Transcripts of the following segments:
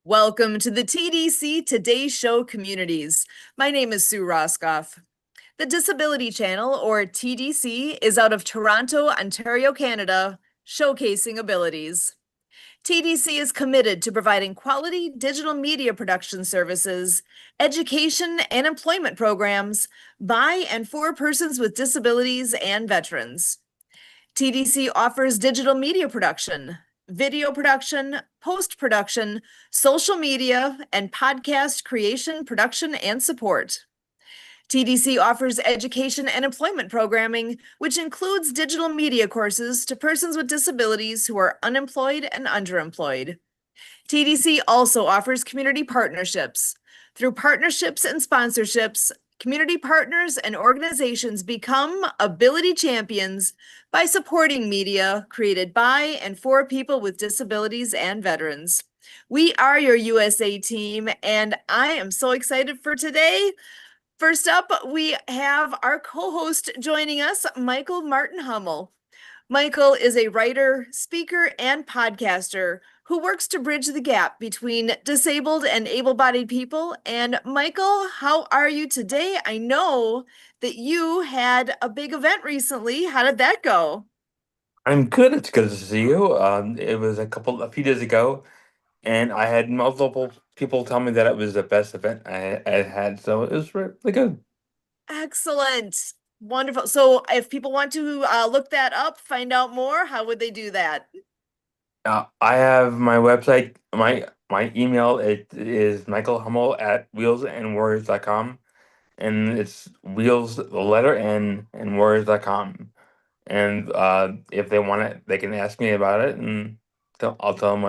Welcome to the TDC Today Show communities. My name is Sue Roscoff. The Disability Channel, or TDC, is out of Toronto, Ontario, Canada, showcasing abilities. TDC is committed to providing quality digital media production services, education, and employment programs by and for persons with disabilities and veterans. TDC offers digital media production, video production, post-production, social media, and podcast creation, production, and support. TDC offers education and employment programming, which includes digital media courses to persons with disabilities who are unemployed and underemployed. TDC also offers community partnerships. Through partnerships and sponsorships, community partners and organizations become ability champions by supporting media created by and for people with disabilities and veterans. We are your USA team, and I am so excited for today. First up, we have our co-host joining us, Michael Martin Hummel. Michael is a writer, speaker, and podcaster who works to bridge the gap between disabled and able-bodied people. And Michael, how are you today? I know that you had a big event recently. How did that go? I'm good. It's good to see you. It was a few days ago, and I had multiple people tell me that it was the best event I had, so it was really good. Excellent. Wonderful. So if people want to look that up, find out more, how would they do that? I have my website, my email. It is Michael Hummel at wheelsandwarriors.com, and it's wheels the letter N and warriors.com. And if they want it, they can ask me about it, and I'll tell them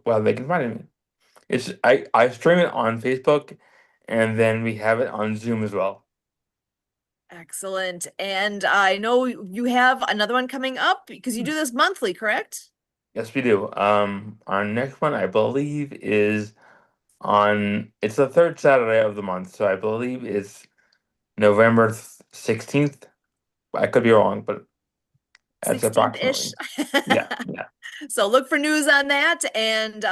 what they can find me. I stream it on Facebook, and then we have it on Zoom as well. Excellent. And I know you have another one coming up because you do this monthly, correct? Yes, we do. Our next one, I believe, is on. It's the third Saturday of the month, so I believe it's November 16th. I could be wrong, but that's 16th-ish. approximately. Yeah, yeah, So look for news on that and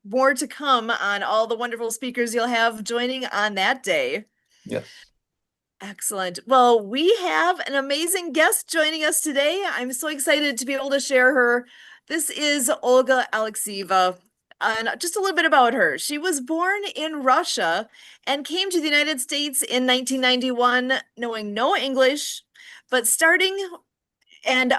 more to come on all the wonderful speakers you'll have joining on that day. yes. Excellent. Well, we have an amazing guest joining us today. I'm so excited to be able to share her. This is Olga Alexieva. And just a little bit about her. She was born in Russia and came to the United States in 1991, knowing no English, but starting and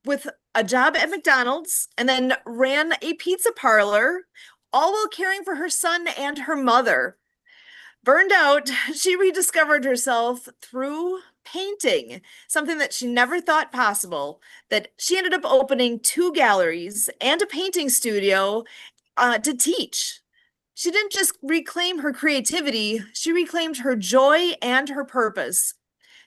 with a job at McDonald's, and then ran a pizza parlor, all while caring for her son and her mother. Burned out, she rediscovered herself through painting, something that she never thought possible. That she ended up opening two galleries and a painting studio to teach. She didn't just reclaim her creativity, she reclaimed her joy and her purpose.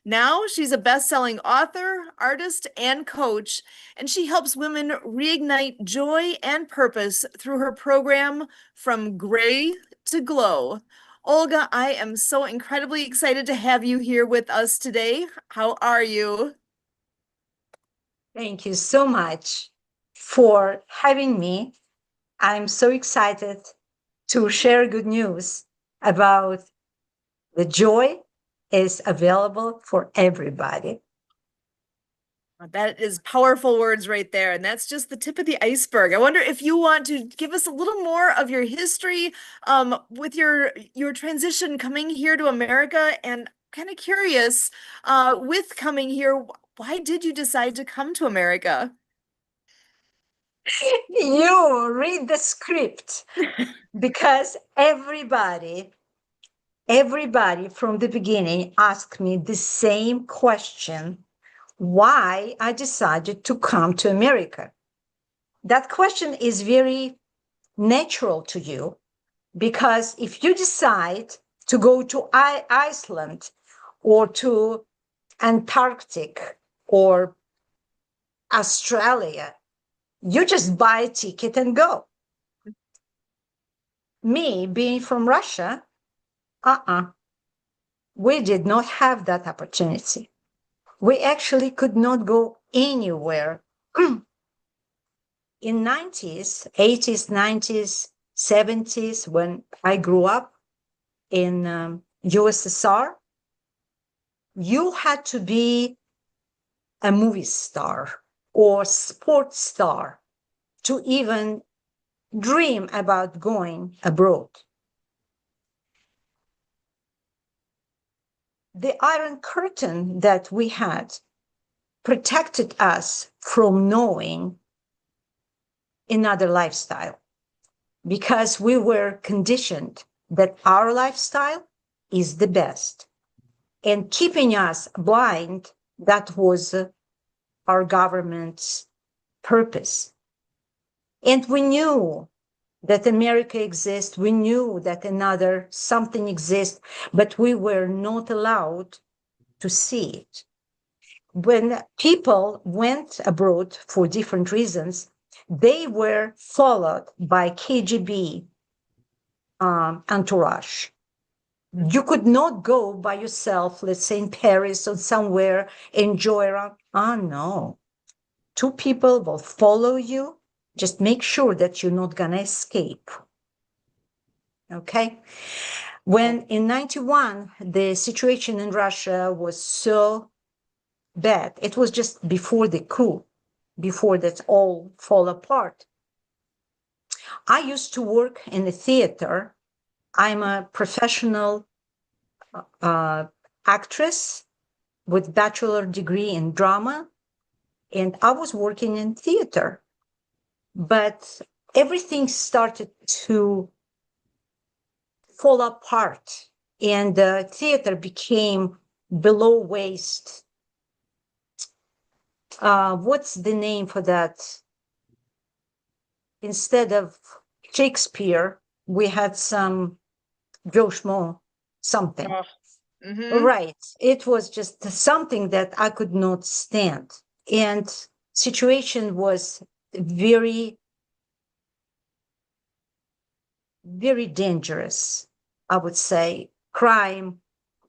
Now she's a best-selling author, artist, and coach, and she helps women reignite joy and purpose through her program From Gray to Glow. Olga, I am so incredibly excited to have you here with us today. How are you? Thank you so much for having me. I'm so excited to share good news about the joy is available for everybody. That is powerful words right there. And that's just the tip of the iceberg. I wonder if you want to give us a little more of your history with your transition coming here to America, and kind of curious with coming here, why did you decide to come to America? You read the script because everybody from the beginning asked me the same question, why I decided to come to America. That question is very natural to you because if you decide to go to Iceland or to Antarctic or Australia, you just buy a ticket and go. Me being from Russia, we did not have that opportunity. We actually could not go anywhere. In 90s, 80s, 90s, 70s, when I grew up in USSR, you had to be a movie star or sports star to even dream about going abroad. The Iron Curtain that we had protected us from knowing another lifestyle, because we were conditioned that our lifestyle is the best. And keeping us blind, that was our government's purpose. And we knew that America exists. We knew that another something exists, but we were not allowed to see it. When people went abroad for different reasons, they were followed by KGB entourage. You could not go by yourself, let's say in Paris or somewhere, enjoy around. Ah, no. Two people will follow you. Just make sure that you're not gonna escape. Okay? When in 91, the situation in Russia was so bad, it was just before the coup, before that all fall apart. I used to work in the theater. I'm a professional actress with bachelor degree in drama, and I was working in theater. But everything started to fall apart, and the theater became below waist. What's the name for that? Instead of Shakespeare, we had some Joshmo something. Right. It was just something that I could not stand. And situation was very, very dangerous, I would say. Crime,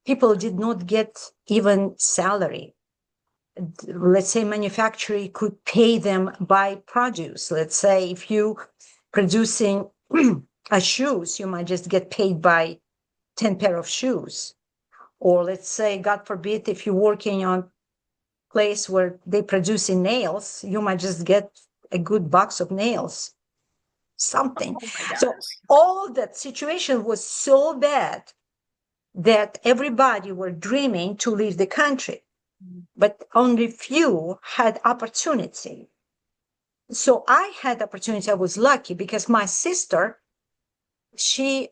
people did not get even salary. Let's say manufacturer could pay them by produce. Let's say if you producing a shoes, you might just get paid by 10 pair of shoes. Or let's say, God forbid, if you're working on place where they producing nails, you might just get a good box of nails, something. So all that situation was so bad that everybody were dreaming to leave the country, but only few had opportunity. So I had opportunity. I was lucky because my sister, she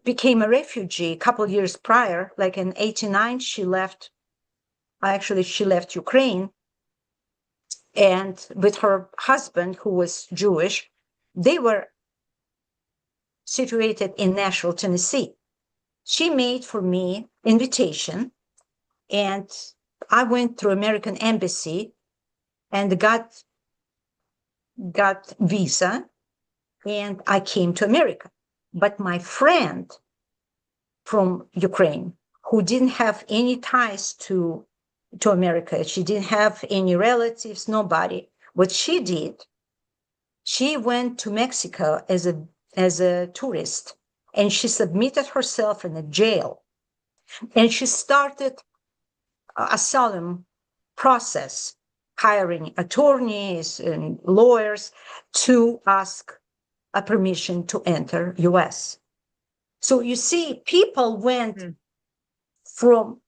became a refugee a couple of years prior, like in 89, she left Ukraine, and with her husband, who was Jewish, they were situated in Nashville, Tennessee. She made for me invitation, and I went through American Embassy and got visa, and I came to America. But my friend from Ukraine, who didn't have any ties to America, she didn't have any relatives, nobody. What she did, she went to Mexico as a tourist, and she submitted herself in a jail. And she started a solemn process, hiring attorneys and lawyers to ask a permission to enter US. So you see, people went from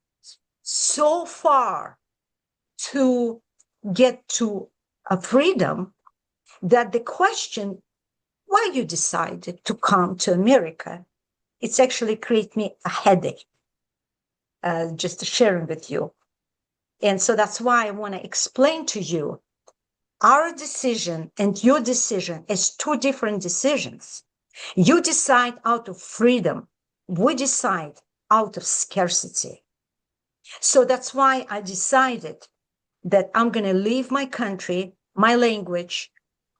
so far to get to a freedom that the question why you decided to come to America, it's actually created me a headache, just sharing with you. And so that's why I want to explain to you our decision and your decision is two different decisions. You decide out of freedom. We decide out of scarcity. So that's why I decided that I'm going to leave my country, my language,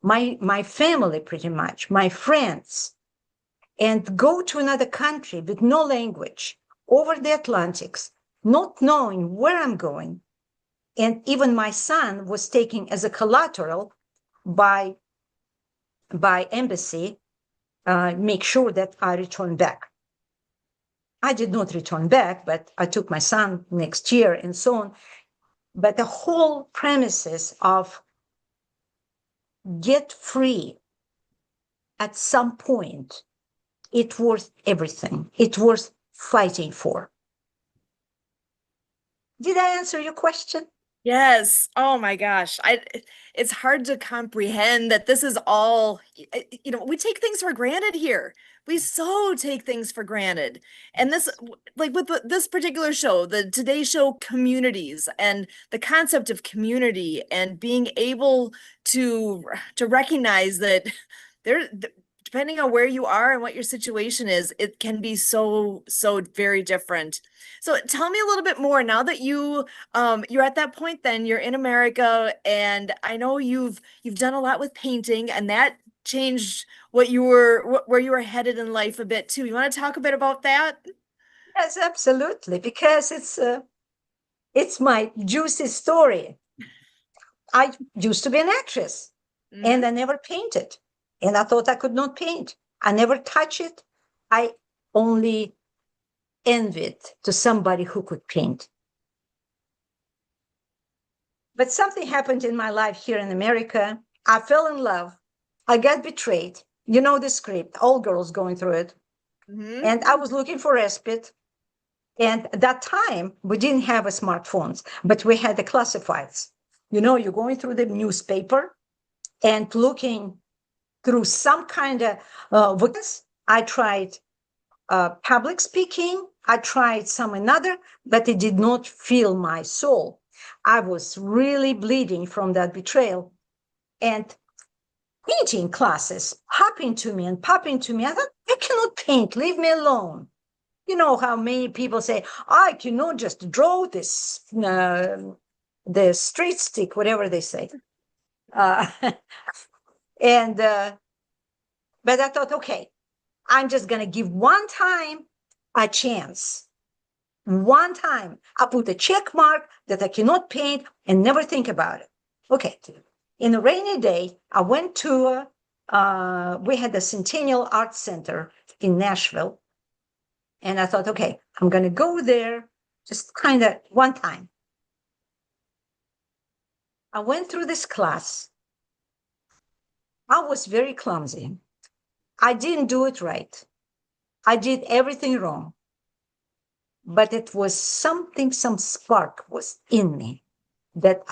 my family, pretty much, my friends, and go to another country with no language over the Atlantics, not knowing where I'm going. And even my son was taken as a collateral by embassy make sure that I return back. I did not return back, but I took my son next year and so on. But the whole premises of get free at some point, it worth everything. It worth fighting for. Did I answer your question? Yes. Oh my gosh. It's hard to comprehend that this is all, we take things for granted here. We so take things for granted. And this, like with this particular show, the Today Show communities and the concept of community and being able to recognize that there, depending on where you are and what your situation is, it can be so very different. So tell me a little bit more now that you're at that point, then you're in America, and I know you've done a lot with painting, and that changed what you were where you were headed in life a bit too. You want to talk a bit about that? Yes, absolutely, because it's my juicy story. I used to be an actress, and Mhm. I never painted, and I thought I could not paint. I never touch it. I only envied to somebody who could paint. But something happened in my life here in America. I fell in love. I got betrayed. You know the script, all girls going through it. Mhm. And I was looking for respite. And at that time, we didn't have a smartphones, but we had the classifieds. You know, you're going through the newspaper and looking through some kind of I tried public speaking. I tried some another, but it did not fill my soul. I was really bleeding from that betrayal. And painting classes popping to me and popping to me. I thought, I cannot paint, leave me alone. You know how many people say, I cannot just draw this, the straight stick, whatever they say. Uh, and, but I thought, okay, I'm just going to give one time a chance. One time, I put a check mark that I cannot paint and never think about it. Okay. In a rainy day, I went to, we had the Centennial Art Center in Nashville. And I thought, okay, I'm going to go there just kind of one time. I went through this class. I was very clumsy. I didn't do it right. I did everything wrong. But it was something, some spark was in me that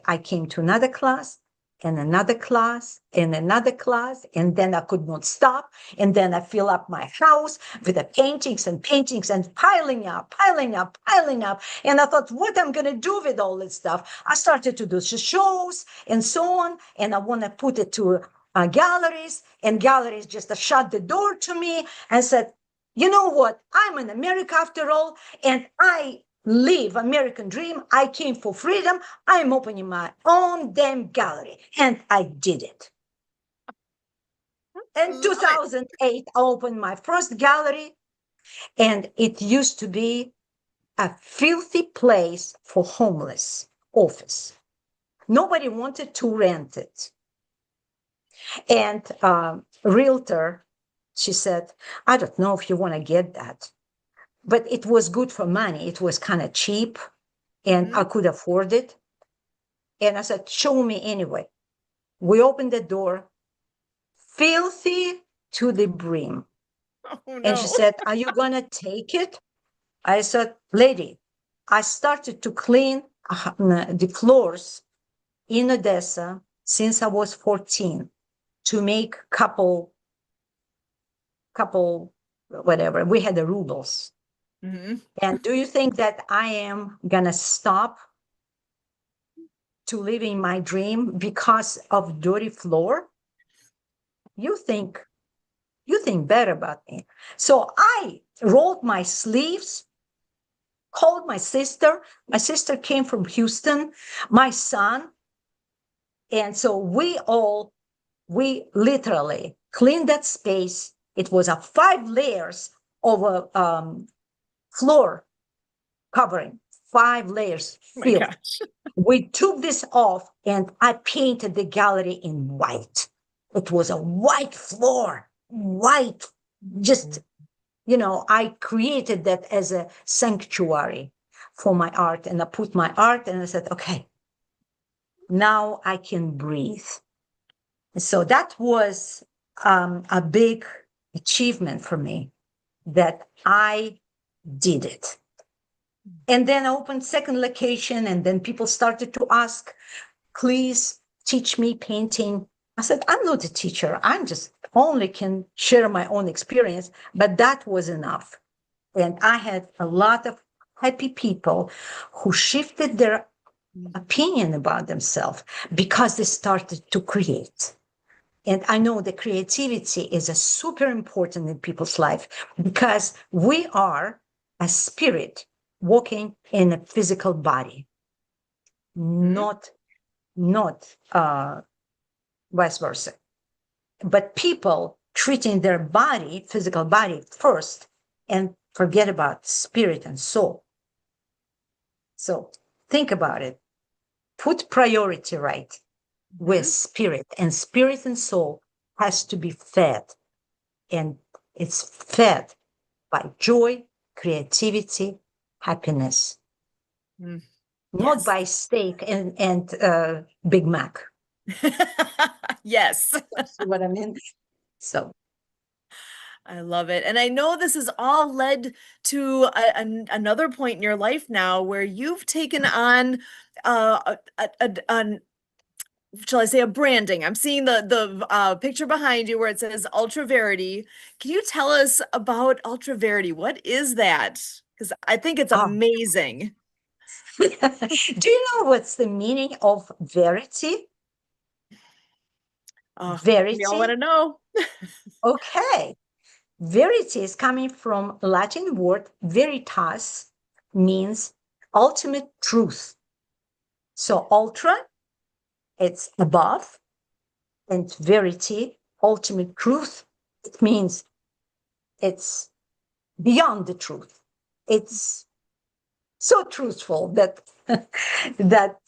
I came to another class and another class and another class, and then I could not stop. And then I fill up my house with the paintings and piling up. And I thought, what I'm going to do with all this stuff? I started to do shows and so on. And I want to put it to galleries, and galleries just shut the door to me and said, you know what? I'm in America after all, and I live American dream. I came for freedom. I'm opening my own damn gallery. And I did it. In Love it. 2008, I opened my first gallery, and it used to be a filthy place for homeless office. Nobody wanted to rent it. And realtor, she said, I don't know if you want to get that. But it was good for money. It was kind of cheap, and I Mhm. could afford it. And I said, show me anyway. We opened the door, filthy to the brim. Oh And she no. said, are you going to take it? I said, lady, I started to clean the floors in Odessa since I was 14 to make couple, whatever. We had the rubles. Mhm. And do you think that I am going to stop to living my dream because of dirty floor? You think better about me. So I rolled my sleeves, called my sister. My sister came from Houston, my son. And so we literally cleaned that space. It was a 5 layers of a floor covering, 5 layers Oh my filled. gosh. We took this off, and I painted the gallery in white. It was a white floor. white, just, I created that as a sanctuary for my art. And I put my art and I said, okay, now I can breathe. So that was a big achievement for me, that I did it. And then I opened second location, and then people started to ask, please teach me painting. I said, I'm not a teacher. I'm just only can share my own experience, but that was enough. And I had a lot of happy people who shifted their opinion about themselves because they started to create. And I know the creativity is a super important in people's life, because we are a spirit walking in a physical body, not vice versa. But people treating their body, physical body first, and forget about spirit and soul. So think about it. Put priority right with spirit, and spirit and soul has to be fed. And it's fed by joy, creativity, happiness, not Yes. by steak and Big Mac. Yes. That's what I mean. So I love it. And I know this has all led to another point in your life now where you've taken on shall I say, a branding. I'm seeing the picture behind you where it says Ultra Verity. Can you tell us about Ultra Verity? What is that? Because I think it's amazing. do you know what's the meaning of verity? Verity. We all want to know. Okay. Verity is coming from Latin word veritas, means ultimate truth. So ultra, it's above, and verity, ultimate truth, it means it's beyond the truth. It's so truthful that that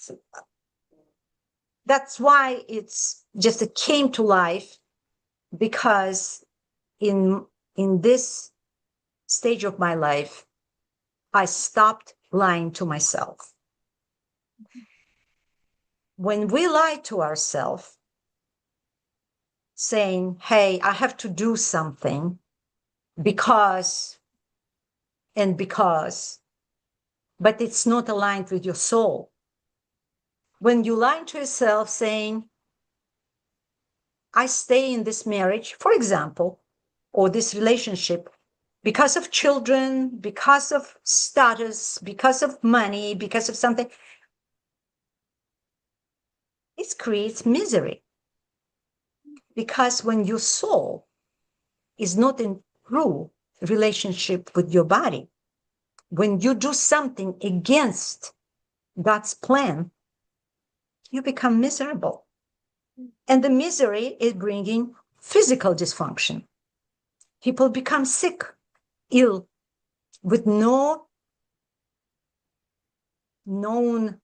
that's why it's just it came to life, because in this stage of my life, I stopped lying to myself. When we lie to ourselves, saying, hey, I have to do something because, but it's not aligned with your soul. When you lie to yourself saying, I stay in this marriage, for example, or this relationship because of children, because of status, because of money, because of something, it creates misery. Because when your soul is not in true relationship with your body, when you do something against God's plan, you become miserable. And the misery is bringing physical dysfunction. People become sick, ill, with no known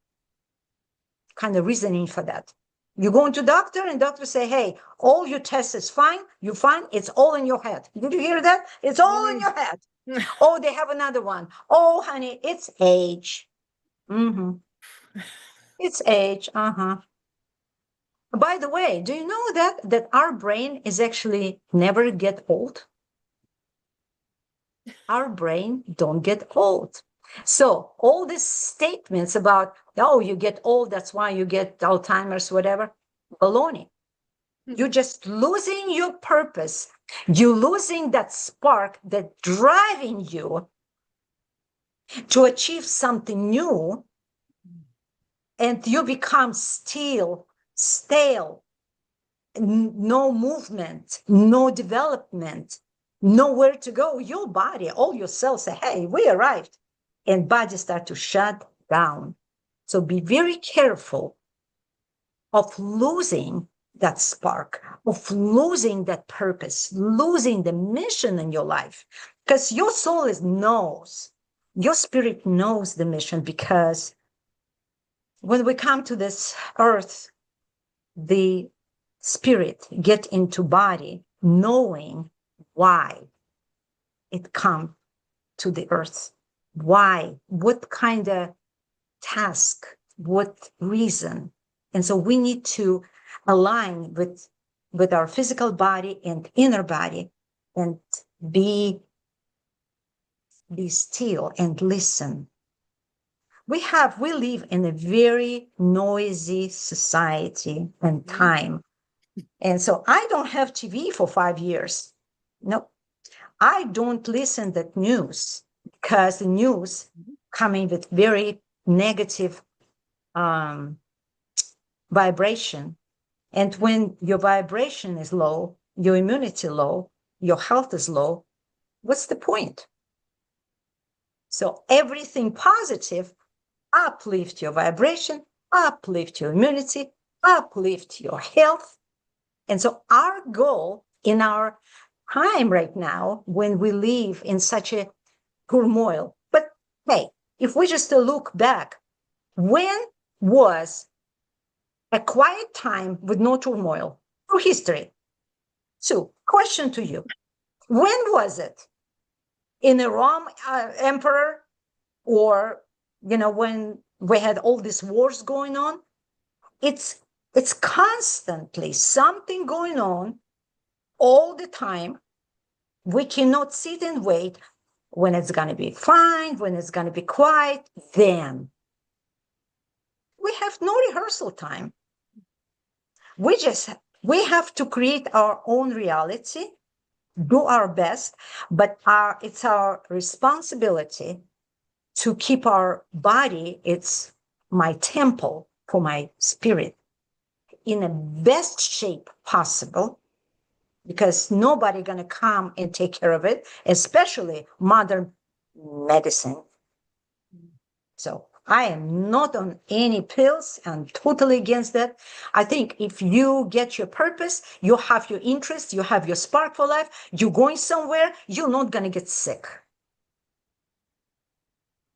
kind of reasoning for that. You go into doctor and doctor say, hey, all your tests is fine. You're fine. It's all in your head. Did you hear that? It's all in your head. Oh, they have another one. Oh, honey, it's age. It's age. By the way, do you know that our brain is actually never get old? Our brain don't get old. So all these statements about, oh, you get old, that's why you get Alzheimer's, whatever, baloney. You're just losing your purpose. You're losing that spark that driving you to achieve something new, and you become stale, no movement, no development, nowhere to go. Your body, all your cells say, hey, we arrived. And body start to shut down. So be very careful of losing that spark, of losing that purpose, losing the mission in your life. Because your soul knows, your spirit knows the mission, because when we come to this earth, the spirit get into body, knowing why it come to the earth. Why? What kind of task? What reason? And so we need to align with our physical body and inner body and be still and listen. We live in a very noisy society and time. And so I don't have TV for 5 years. No, I don't listen to news because the news coming with very negative vibration. And when your vibration is low, your immunity low, your health is low, what's the point? So everything positive, uplift your vibration, uplift your immunity, uplift your health. And so our goal in our time right now, when we live in such a turmoil, but hey, if we just look back, when was a quiet time with no turmoil through history? So, question to you: when was it? In the Rome emperor, or when we had all these wars going on? It's constantly something going on all the time. We cannot sit and wait when it's going to be fine, when it's going to be quiet. Then we have no rehearsal time. We have to create our own reality, do our best, but it's our responsibility to keep our body, it's my temple for my spirit, in the best shape possible, because nobody going to come and take care of it, especially modern medicine. So I am not on any pills. I'm totally against that. I think if you get your purpose, you have your interest, you have your spark for life, you're going somewhere, you're not going to get sick.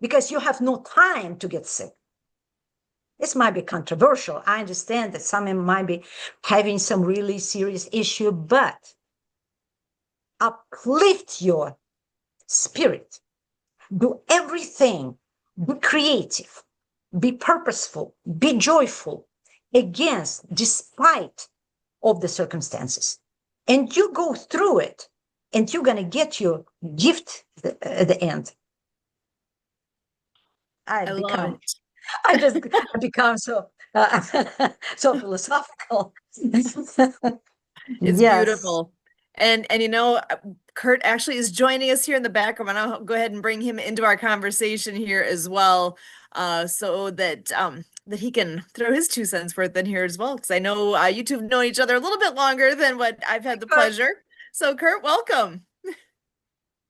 Because you have no time to get sick. This might be controversial. I understand that some might be having some really serious issue, but uplift your spirit. Do everything. Be creative. Be purposeful. Be joyful despite of the circumstances. And you go through it, and you're going to get your gift at the end. I just become so so philosophical. It's beautiful. And Kurt actually is joining us here in the background. I'll go ahead and bring him into our conversation here as well, so that that he can throw his 2 cents worth in here as well. Because I know you two have known each other a little bit longer than what I've had the pleasure. So Kurt, welcome.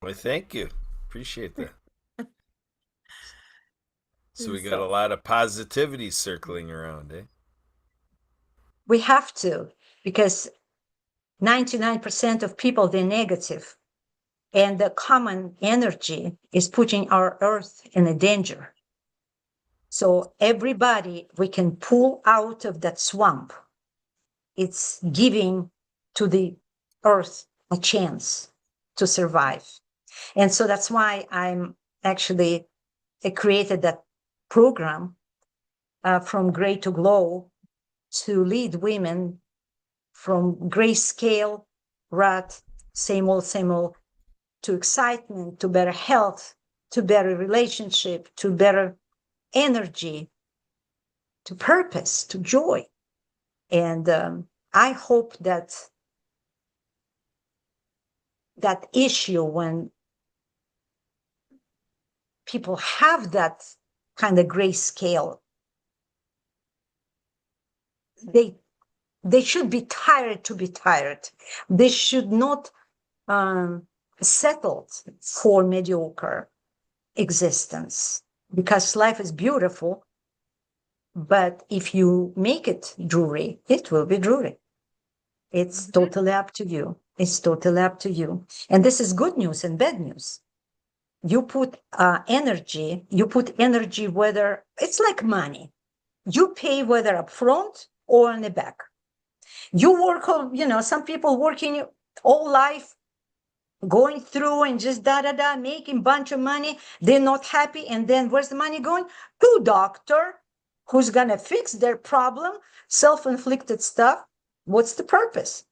Well, thank you. Appreciate that. So we got a lot of positivity circling around, eh? We have to, because 99% of people, they're negative. And the common energy is putting our earth in a danger. So everybody we can pull out of that swamp. It's giving to the earth a chance to survive. And so that's why I'm actually created that program, From Gray to Glow, to lead women from grayscale, rut, same old, to excitement, to better health, to better relationship, to better energy, to purpose, to joy. And I hope that issue, when people have that kind of grayscale, they should be tired to be tired. They should not settle for mediocre existence, because life is beautiful. But if you make it dreary, it will be dreary. It's totally up to you. It's totally up to you. And this is good news and bad news. You put energy, whether it's like money. You pay whether up front or on the back. You work on, some people working all life going through and just making bunch of money. They're not happy. And then where's the money going? To doctor who's going to fix their problem, self-inflicted stuff. What's the purpose?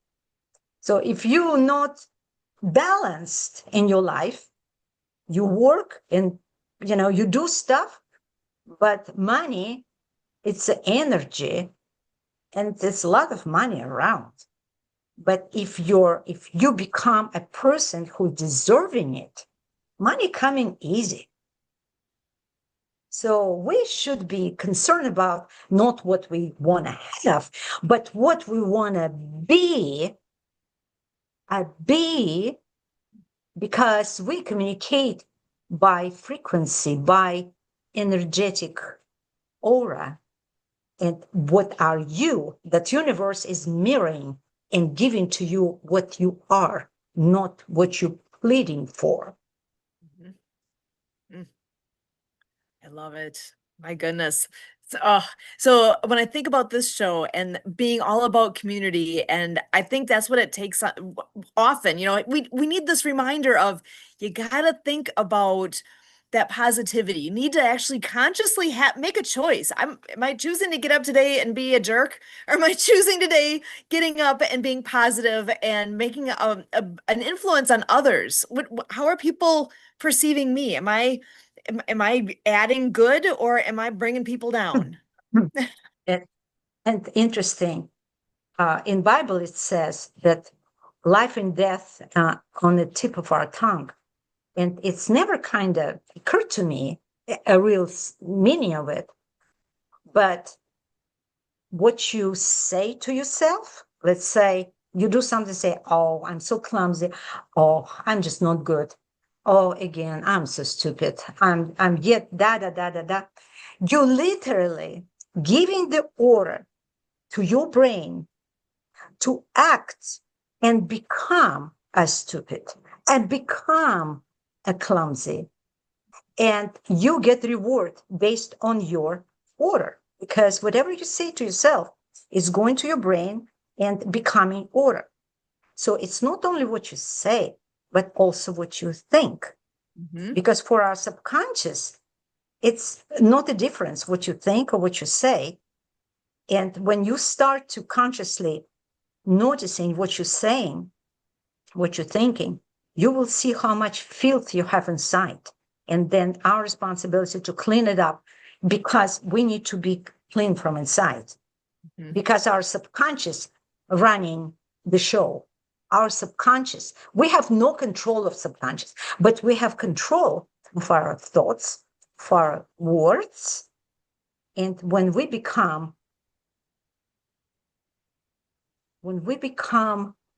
So if you're not balanced in your life, you work and, you do stuff, but money, it's energy and there's a lot of money around. But if you become a person who deserving it, money coming easy. So we should be concerned about not what we want to have, but what we want to be. Because we communicate by frequency, by energetic aura. And what are you? That universe is mirroring and giving to you what you are, not what you're pleading for. I love it. My goodness. So when I think about this show and being all about community, and I think that's what it takes often, we need this reminder of you got to think about that positivity. You need to actually consciously make a choice. Am I choosing to get up today and be a jerk? Or am I choosing today getting up and being positive and making an influence on others? How are people perceiving me? Am I adding good or am I bringing people down? And interesting, in Bible it says that life and death on the tip of our tongue. And it's never kind of occurred to me a real meaning of it. But what you say to yourself, let's say you do something, say, oh, I'm so clumsy. Oh, I'm just not good. Oh, again, I'm so stupid. I'm yet da. You literally giving the order to your brain to act and become as stupid and become a clumsy. And you get reward based on your order, because whatever you say to yourself is going to your brain and becoming order. So it's not only what you say, but also what you think. Mm-hmm. Because for our subconscious, it's not a difference what you think or what you say. And when you start to consciously noticing what you're saying, what you're thinking, you will see how much filth you have inside. And then our responsibility to clean it up, because we need to be clean from inside. Mm-hmm. Because our subconscious running the show, our subconscious, we have no control of subconscious, but we have control of our thoughts, of our words. And when we become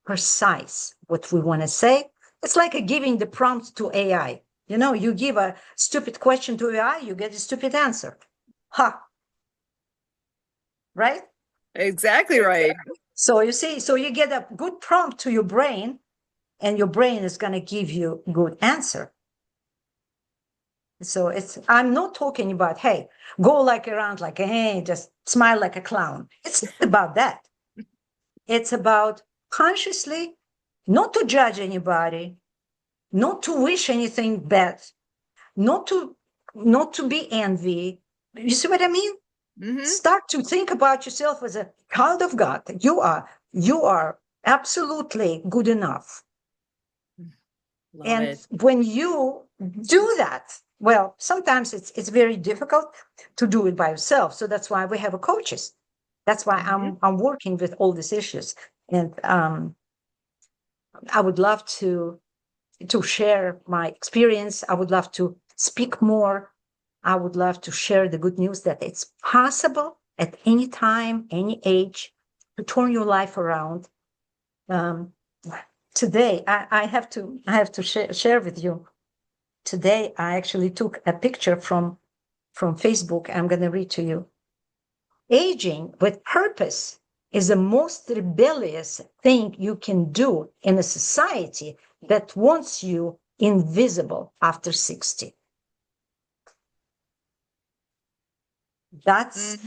precise what we want to say, it's like giving the prompt to AI. You give a stupid question to AI, you get a stupid answer. Right? Exactly right. So you see, so you get a good prompt to your brain, and your brain is going to give you a good answer. So I'm not talking about, hey, go around like, hey, just smile like a clown. It's not about that. It's about consciously not to judge anybody, not to wish anything bad, not to be envy. You see what I mean? Mm-hmm. Start to think about yourself as a child of God. You are absolutely good enough. Love and it. When you do that, well, sometimes it's very difficult to do it by yourself. So that's why we have a coaches. That's why I'm working with all these issues. And I would love to share my experience. I would love to speak more. I would love to share the good news that it's possible at any time, any age, to turn your life around. Today, I have to share with you. Today, I actually took a picture from Facebook. I'm going to read to you. Aging with purpose is the most rebellious thing you can do in a society that wants you invisible after 60. That's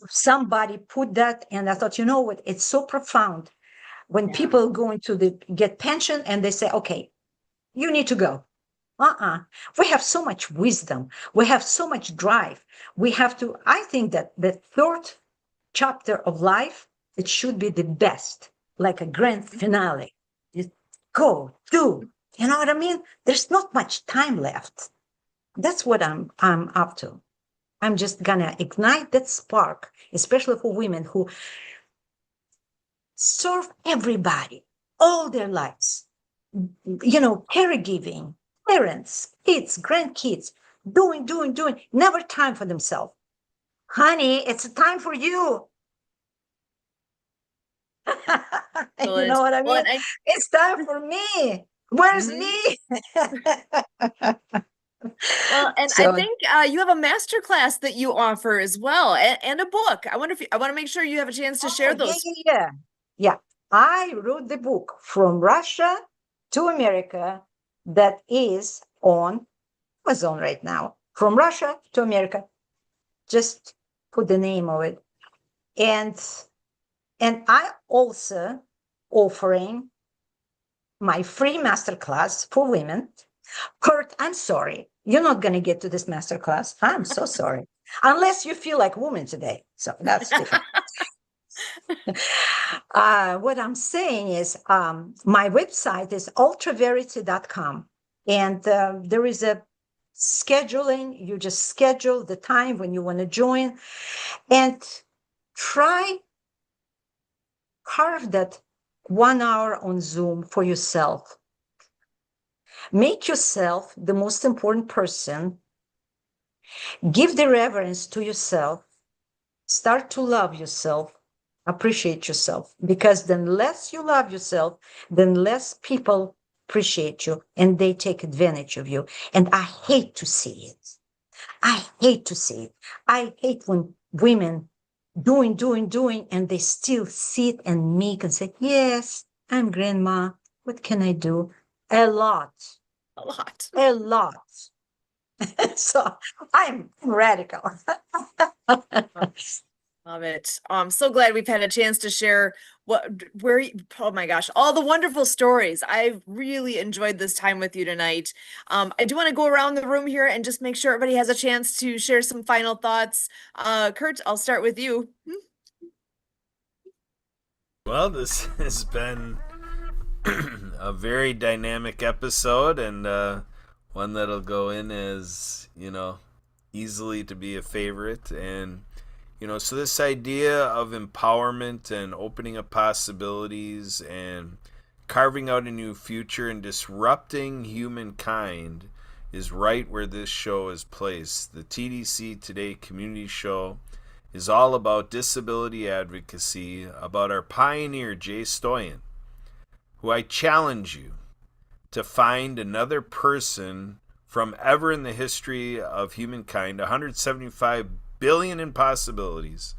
somebody put that, and I thought, you know what? It's so profound. When Yeah. people go into get pension and they say, okay, you need to go. We have so much wisdom. We have so much drive. We have to, I think that the third chapter of life, it should be the best, like a grand finale. Just go, do. You know what I mean? There's not much time left. That's what I'm up to. I'm just gonna ignite that spark, especially for women who serve everybody all their lives. Caregiving, parents, kids, grandkids, doing, never time for themselves. Honey, it's a time for you. You know what I Well, mean? and It's time for me. Where's Mhm. me? Well, and I So, think you have a master class that you offer as well, and a book. I wonder if I want to make sure you have a chance to share yeah, those. yeah. Yeah, I wrote the book From Russia to America that is on Amazon right now. From Russia to America. Just put the name of it. And I also offering my free masterclass for women. Kurt, I'm sorry. You're not going to get to this masterclass. I'm so sorry. Unless you feel like a woman today. So that's different. What I'm saying is my website is ultraverity.com. And there is a scheduling. You just schedule the time when you want to join and try carve that 1 hour on Zoom for yourself. Make yourself the most important person. Give the reverence to yourself. Start to love yourself. Appreciate yourself. Because then less you love yourself, then less people appreciate you and they take advantage of you. And I hate to see it. I hate to see it. I hate when women doing, and they still sit and meek and say, yes, I'm grandma. What can I do? A lot, A lot. a lot. So I'm radical. Love it. I'm so glad we've had a chance to share oh my gosh, all the wonderful stories. I've really enjoyed this time with you tonight. I do want to go around the room here and just make sure everybody has a chance to share some final thoughts. Kurt, I'll start with you. Well, this has been a very dynamic episode, and one that'll go in as, easily to be a favorite. And, so this idea of empowerment and opening up possibilities and carving out a new future and disrupting humankind is right where this show is placed. The TDC Today Community Show is all about disability advocacy, about our pioneer, Jay Stoyan, who I challenge you to find another person from ever in the history of humankind, 175 billion in possibilities,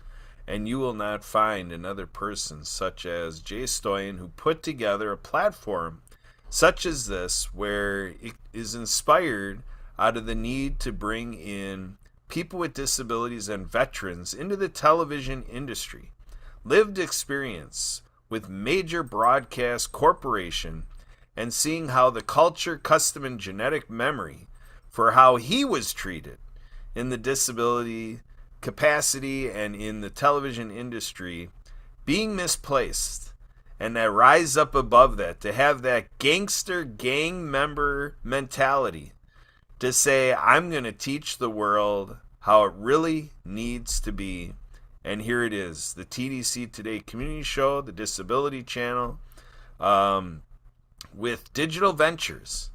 and you will not find another person such as Jay Stoyan, who put together a platform such as this, where it is inspired out of the need to bring in people with disabilities and veterans into the television industry. Lived experience with major broadcast corporation, and seeing how the culture, custom, and genetic memory for how he was treated in the disability capacity and in the television industry being misplaced, and that rise up above that, to have that gangster gang member mentality, to say, I'm going to teach the world how it really needs to be. And here it is, the TDC Today Community Show, the Disability Channel, with digital ventures,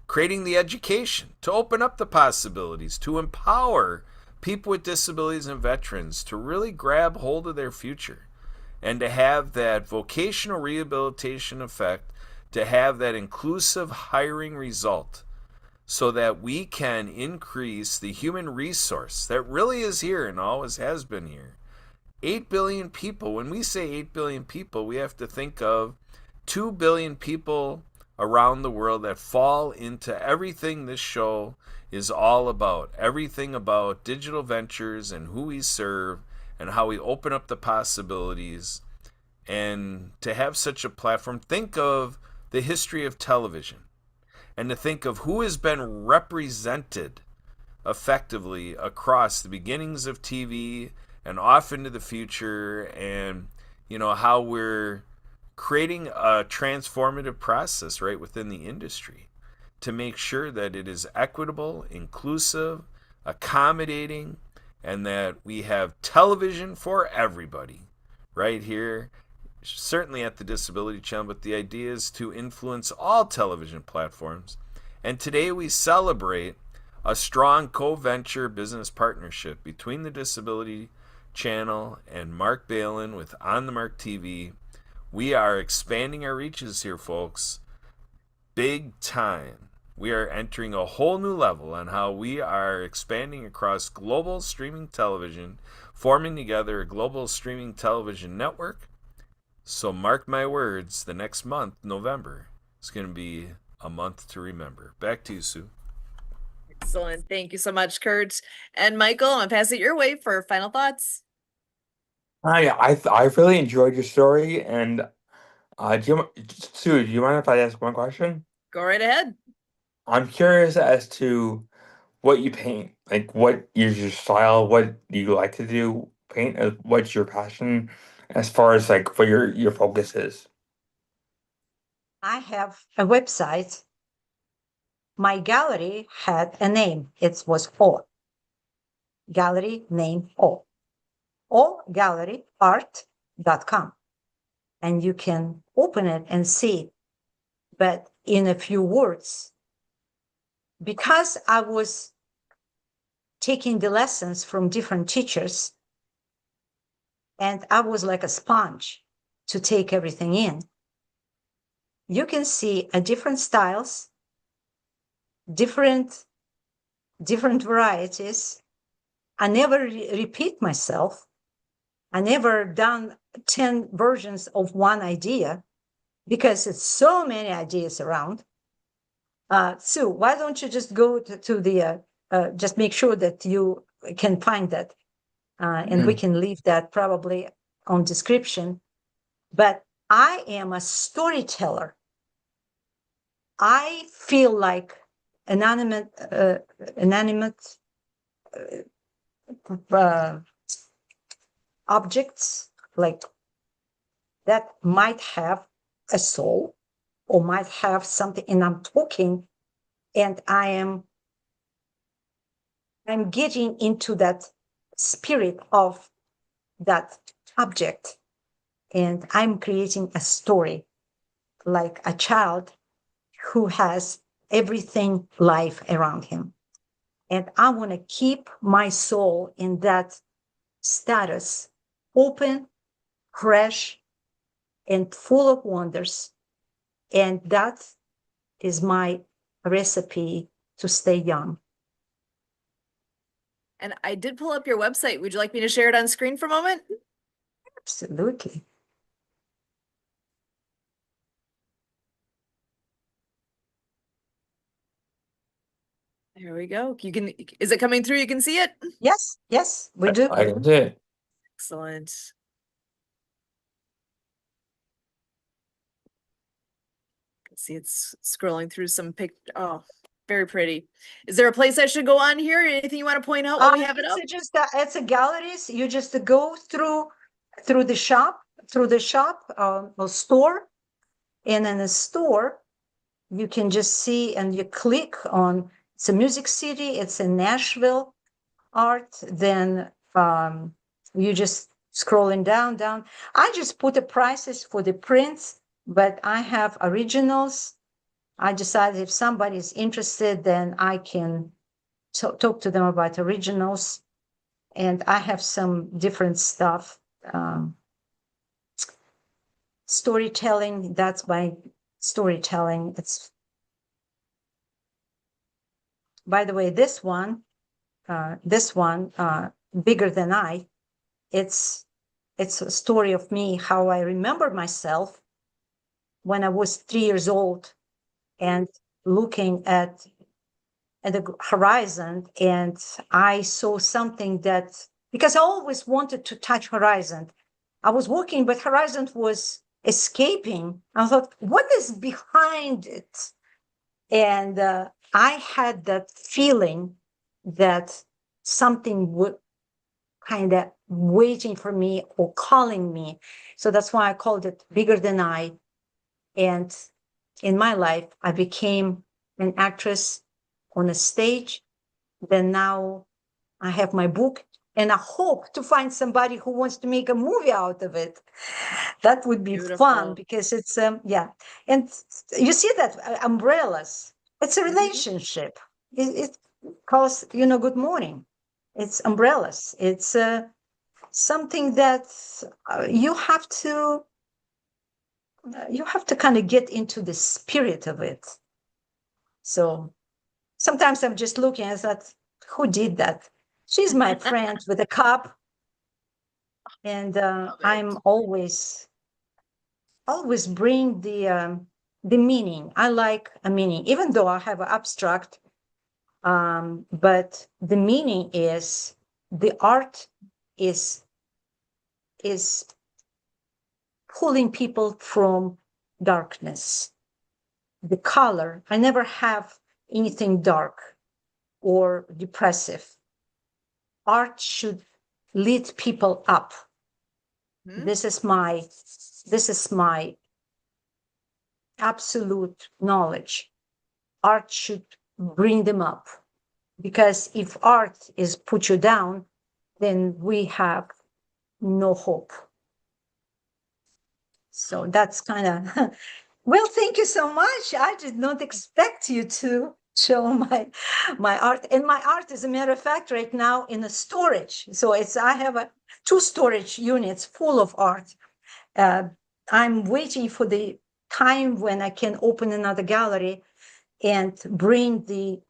creating the education to open up the possibilities, to empower people with disabilities and veterans to really grab hold of their future, and to have that vocational rehabilitation effect, to have that inclusive hiring result, so that we can increase the human resource that really is here and always has been here. 8 billion people. When we say 8 billion people, we have to think of 2 billion people around the world that fall into everything this show is all about. Everything about digital ventures and who we serve and how we open up the possibilities. And to have such a platform, think of the history of television and to think of who has been represented effectively across the beginnings of TV and off into the future, and how we're creating a transformative process right within the industry to make sure that it is equitable, inclusive, accommodating, and that we have television for everybody right here, certainly at the Disability Channel, but the idea is to influence all television platforms. And today we celebrate a strong co-venture business partnership between the Disability Channel and Mark Balin with On the Mark TV. We are expanding our reaches here, folks. Big time. We are entering a whole new level on how we are expanding across global streaming television, forming together a global streaming television network. So mark my words, the next month, November, is going to be a month to remember. Back to you, Sue. Excellent. Thank you so much, Kurt. And Michael, I'm gonna pass it your way for final thoughts. I really enjoyed your story, and Sue, do you mind if I ask one question? Go right ahead. I'm curious as to what you paint, like what is your style, what do you like to do, paint, what's your passion, as far as like what your focus is. I have a website. My gallery had a name. It was O. Gallery name O. ogalleryart.com. And you can open it and see it. But in a few words, because I was taking the lessons from different teachers, and I was like a sponge to take everything in, you can see different styles, different varieties. I never repeat myself. I never done 10 versions of one idea because it's so many ideas around. Sue, why don't you just go to the, just make sure that you can find that. And we can leave that probably on description. But I am a storyteller. I feel like inanimate objects like that might have a soul or might have something, and I'm talking and I'm getting into that spirit of that object, and I'm creating a story like a child who has everything life around him. And I want to keep my soul in that status, open, fresh, and full of wonders. And that is my recipe to stay young. And I did pull up your website. Would you like me to share it on screen for a moment? Absolutely. There we go. You can, is it coming through? You can see it? Yes, yes, we do. I can see it. Excellent. See, it's scrolling through some oh, very pretty. Is there a place I should go on here? Anything you want to point out while we have it up? It's a galleries. You just go through the shop, or store, and in the store, you can just see and you click on, it's a Music City, it's in Nashville art, then you just scrolling down. I just put the prices for the prints, but I have originals. I decided if somebody is interested, then I can talk to them about originals. And I have some different stuff. Storytelling, that's my storytelling. It's, by the way, this one, Bigger Than I, it's a story of me, how I remember myself when I was 3 years old and looking at the horizon, and I saw something that, because I always wanted to touch horizon, I was walking, but horizon was escaping. I thought, what is behind it? And I had that feeling that something would kind of waiting for me or calling me. So that's why I called it Bigger Than I. And in my life, I became an actress on a stage. Then now I have my book, and I hope to find somebody who wants to make a movie out of it. That would be fun Beautiful. because it's yeah. And you see that umbrellas. It's a Mhm. relationship. It calls, good morning. It's umbrellas. It's something that you have to kind of get into the spirit of it. So sometimes I'm just looking at that. Who did that? She's my friend with a cup, and Love it. I'm always bring the meaning. I like a meaning, even though I have an abstract. But the meaning is the art is pulling people from darkness. The color, I never have anything dark or depressive. Art should lead people up. Mhm. This is my absolute knowledge. Art should bring them up, because if art is put you down, then we have no hope. So that's kind of well, thank you so much. I did not expect you to show my art. And my art, as a matter of fact, right now in a storage. So I have two storage units full of art. I'm waiting for the time when I can open another gallery and bring the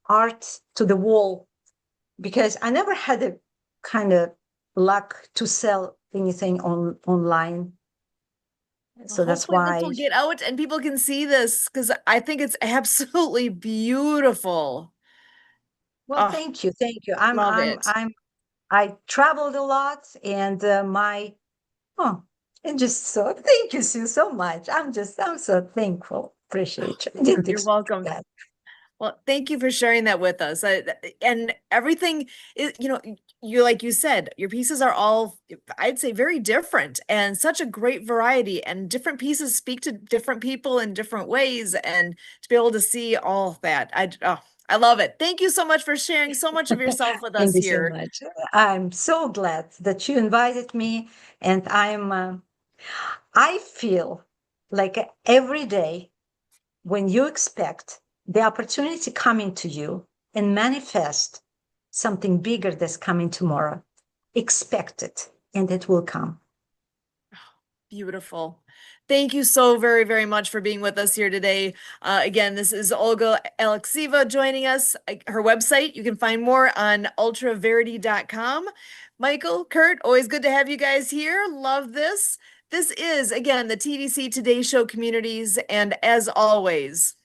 art to the wall, because I never had a kind of luck to sell anything online. So that's Hopefully this why. will get out and people can see this, because I think it's absolutely beautiful. Well, Oh, thank you, thank you. love it. I traveled a lot, and and just so thank you, Sue, so much. I'm so thankful. Appreciate you. I didn't You're expect welcome. that. Well, thank you for sharing that with us. And everything is, you like you said, your pieces are all, I'd say, very different and such a great variety. And different pieces speak to different people in different ways. And to be able to see all of that, I love it. Thank you so much for sharing so much of yourself with us Thank you so here. much. I'm so glad that you invited me, and I feel like every day when you expect the opportunity coming to you and manifest something bigger that's coming tomorrow, expect it and it will come. Beautiful. Thank you so very, very much for being with us here today. Again, this is Olga Alexieva joining us. Her website, you can find more on ultraverity.com. Michael, Kurt, always good to have you guys here. Love this. This is, again, the TDC Today Show Communities. And as always,